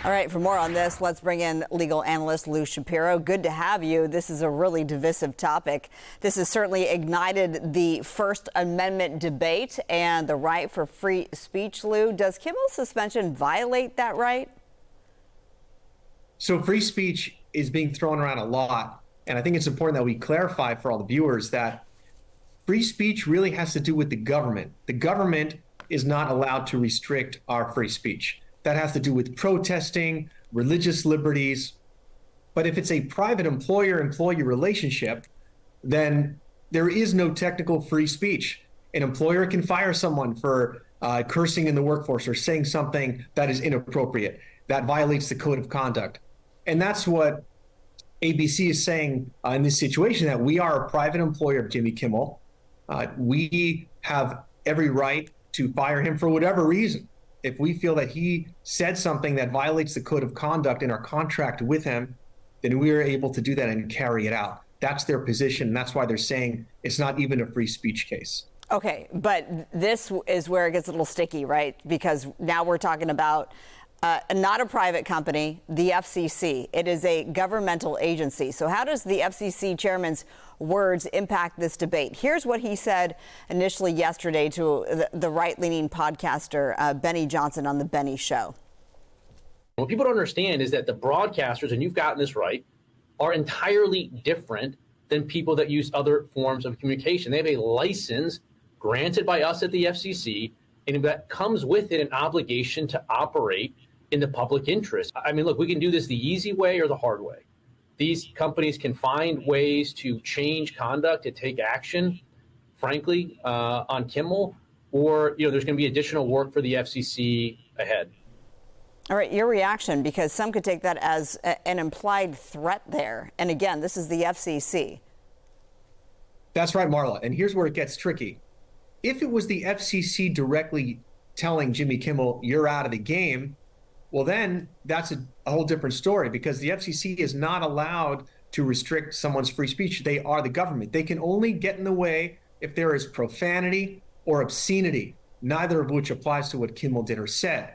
All right, for more on this, let's bring in legal analyst Lou Shapiro. Good to have you. This is a really divisive topic. This has certainly ignited the First Amendment debate and the right for free speech. Lou, does Kimmel's suspension violate that right? So free speech is being thrown around a lot. And I think it's important that we clarify for all the viewers that free speech really has to do with the government. The government is not allowed to restrict our free speech. That has to do with protesting, religious liberties. But if it's a private employer-employee relationship, then there is no technical free speech. An employer can fire someone for cursing in the workforce or saying something that is inappropriate, that violates the code of conduct. And that's what ABC is saying in this situation, that we are a private employer of Jimmy Kimmel. We have every right to fire him for whatever reason. If we feel that he said something that violates the code of conduct in our contract with him, then we are able to do that and carry it out. That's their position. And that's why they're saying it's not even a free speech case. Okay, but this is where it gets a little sticky, right? Because now we're talking about not a private company, the FCC. It is a governmental agency. So how does the FCC chairman's words impact this debate? Here's what he said initially yesterday to the right-leaning podcaster Benny Johnson on The Benny Show. What people don't understand is that the broadcasters, and you've gotten this right, are entirely different than people that use other forms of communication. They have a license granted by us at the FCC, and that comes with it an obligation to operate in the public interest. I mean, look, we can do this the easy way or the hard way. These companies can find ways to change conduct, to take action, frankly, on Kimmel, or there's going to be additional work for the FCC ahead. All right, your reaction, because some could take that as an implied threat there. And again, this is the FCC. That's right, Marla. And here's where it gets tricky. If it was the FCC directly telling Jimmy Kimmel, you're out of the game, well, then that's a whole different story, because the FCC is not allowed to restrict someone's free speech. They are the government. They can only get in the way if there is profanity or obscenity, neither of which applies to what Kimmel did or said.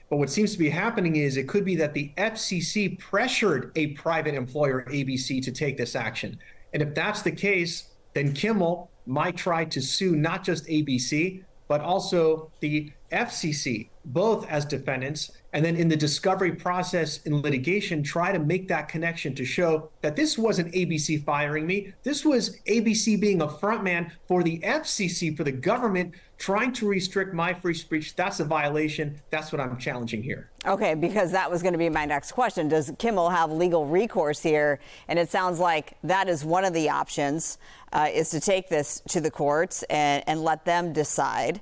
But what seems to be happening is it could be that the FCC pressured a private employer, ABC, to take this action. And if that's the case, then Kimmel might try to sue not just ABC, but also the FCC, both as defendants, and then in the discovery process in litigation, try to make that connection to show that this wasn't ABC firing me. This was ABC being a frontman for the FCC, for the government, trying to restrict my free speech. That's a violation. That's what I'm challenging here. Okay, because that was going to be my next question. Does Kimmel have legal recourse here? And it sounds like that is one of the options, is to take this to the courts and let them decide.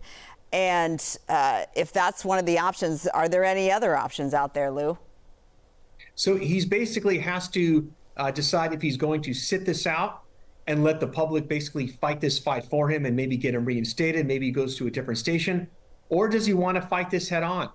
And if that's one of the options, are there any other options out there, Lou? So he's basically has to decide if he's going to sit this out and let the public basically fight this fight for him and maybe get him reinstated. Maybe he goes to a different station. Or does he want to fight this head on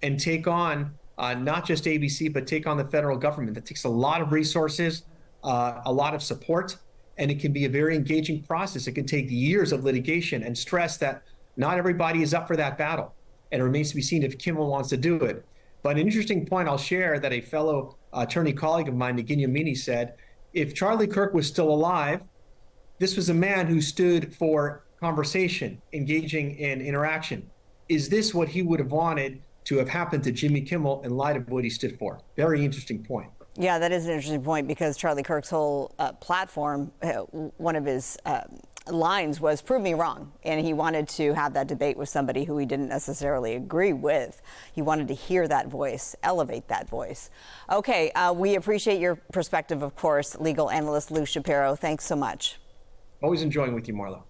and take on not just ABC, but take on the federal government? That takes a lot of resources, a lot of support, and it can be a very engaging process. It can take years of litigation and stress that not everybody is up for that battle, and it remains to be seen if Kimmel wants to do it. But an interesting point I'll share that a fellow attorney colleague of mine, Nagin Yamini, said, if Charlie Kirk was still alive, this was a man who stood for conversation, engaging in interaction. Is this what he would have wanted to have happened to Jimmy Kimmel in light of what he stood for? Very interesting point. Yeah, that is an interesting point, because Charlie Kirk's whole platform, one of his lines was prove me wrong. And he wanted to have that debate with somebody who he didn't necessarily agree with. He wanted to hear that voice, elevate that voice. Okay, we appreciate your perspective, of course, legal analyst Lou Shapiro. Thanks so much. Always enjoying with you, Marla.